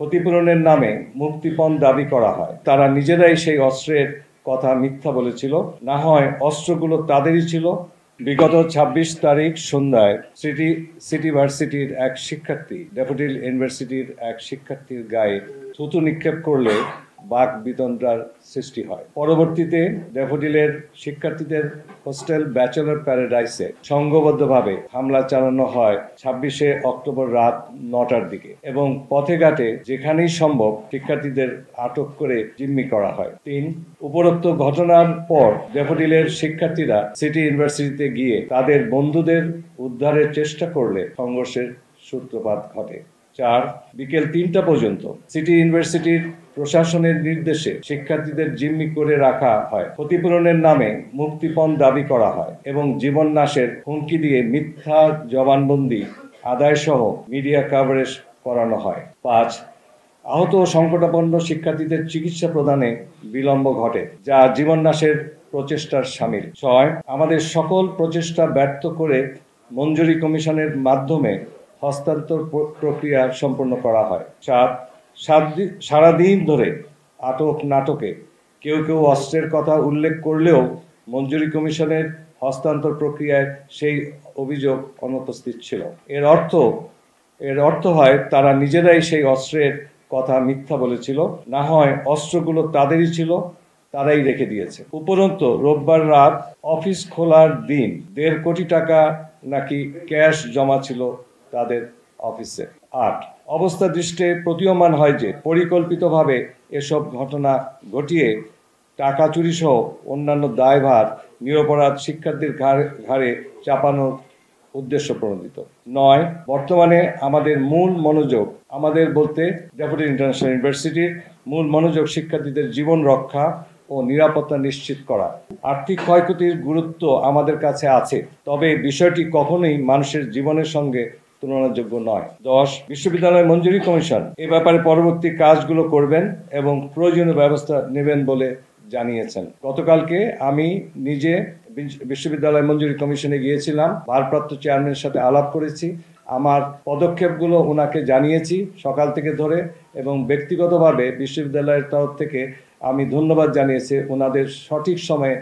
ক্ষতিপূরণের নামে মুক্তিপণ দাবি করা হয়। তারা নিজেরাই সেই অস্ত্রের কথা মিথ্যা বলেছিল, না হয় অস্ত্রগুলো তাদেরই ছিল। বিগত ২৬ তারিখ সন্ধ্যায় সিটি ভার্সিটির এক শিক্ষার্থী ড্যাফোডিল ইউনিভার্সিটির এক শিক্ষার্থীর গায়ে থুতু নিক্ষেপ করলে বাক বিতণ্ডার সৃষ্টি হয়। পরবর্তীতে ড্যাফোডিলের শিক্ষার্থীদের হোস্টেল ব্যাচেলর প্যারাডাইসে সংঘবদ্ধভাবে হামলা চালানো হয় ২৬শে অক্টোবর রাত ৯টার দিকে এবং পথে ঘাটে যেখানেই সম্ভব শিক্ষার্থীদের আটক করে জিম্মি করা হয়। ৩. উপরোক্ত ঘটনার পর ড্যাফোডিলের শিক্ষার্থীরা সিটি ইউনিভার্সিটিতে গিয়ে তাদের বন্ধুদের উদ্ধারের চেষ্টা করলে সংঘর্ষের সূত্রপাত ঘটে। ৪. বিকেল ৩টা পর্যন্ত সিটি ইউনিভার্সিটির প্রশাসনের নির্দেশে শিক্ষার্থীদের জিম্মি করে রাখা হয়। ক্ষতিপূরণের নামে মুক্তিপণ দাবি করা হয় এবং জীবন নাশের হুমকি দিয়ে মিথ্যা জবানবন্দি আদায় সহ মিডিয়া কভারেজ করানো হয়। ৫. আহত ও সংকটাপন্ন শিক্ষার্থীদের চিকিৎসা প্রদানে বিলম্ব ঘটে, যা জীবন নাশের প্রচেষ্টার শামিল। ৬. আমাদের সকল প্রচেষ্টা ব্যর্থ করে মঞ্জুরি কমিশনের মাধ্যমে হস্তান্তর প্রক্রিয়া সম্পন্ন করা হয়। ৭. সারাদিন ধরে আটক নাটকে কেউ কেউ অস্ত্রের কথা উল্লেখ করলেও মঞ্জুরি কমিশনের হস্তান্তর প্রক্রিয়ায় সেই অভিযোগ অনুপস্থিত ছিল। এর অর্থ হয় তারা নিজেরাই সেই অস্ত্রের কথা মিথ্যা বলেছিল, না হয় অস্ত্রগুলো তাদেরই ছিল, তারাই রেখে দিয়েছে। উপরন্তু রোববার রাত অফিস খোলার দিন ১.৫ কোটি টাকা নাকি ক্যাশ জমা ছিল তাদের অফিসে। ৮. অবস্থা দৃষ্টে প্রতীয়মান হয় যে পরিকল্পিতভাবে এসব ঘটনা ঘটিয়ে টাকা চুরি সহ অন্যান্য দায়ভার নিরপরাধ শিক্ষার্থীর ঘাড়ে চাপানোর উদ্দেশ্য প্রণোদিত। ৯. বর্তমানে আমাদের মূল মনোযোগ, আমাদের বলতে ড্যাফোডিল ইন্টারন্যাশনাল ইউনিভার্সিটির মূল মনোযোগ শিক্ষার্থীদের জীবন রক্ষা ও নিরাপত্তা নিশ্চিত করা। আর্থিক ক্ষয়ক্ষতির গুরুত্ব আমাদের কাছে আছে, তবে বিষয়টি কখনোই মানুষের জীবনের সঙ্গে তুলনাযোগ্য নয়। ১০. বিশ্ববিদ্যালয় মঞ্জুরি কমিশন এ ব্যাপারে পরবর্তী কাজগুলো করবেন এবং প্রয়োজনীয় ব্যবস্থা নেবেন বলে জানিয়েছেন। গতকালকে আমি নিজে বিশ্ববিদ্যালয় মঞ্জুরি কমিশনে গিয়েছিলাম, ভারপ্রাপ্ত চেয়ারম্যানের সাথে আলাপ করেছি, আমার পদক্ষেপগুলো ওনাকে জানিয়েছি সকাল থেকে ধরে, এবং ব্যক্তিগতভাবে বিশ্ববিদ্যালয়ের তরফ থেকে আমি ধন্যবাদ জানিয়েছি ওনাদের সঠিক সময়ে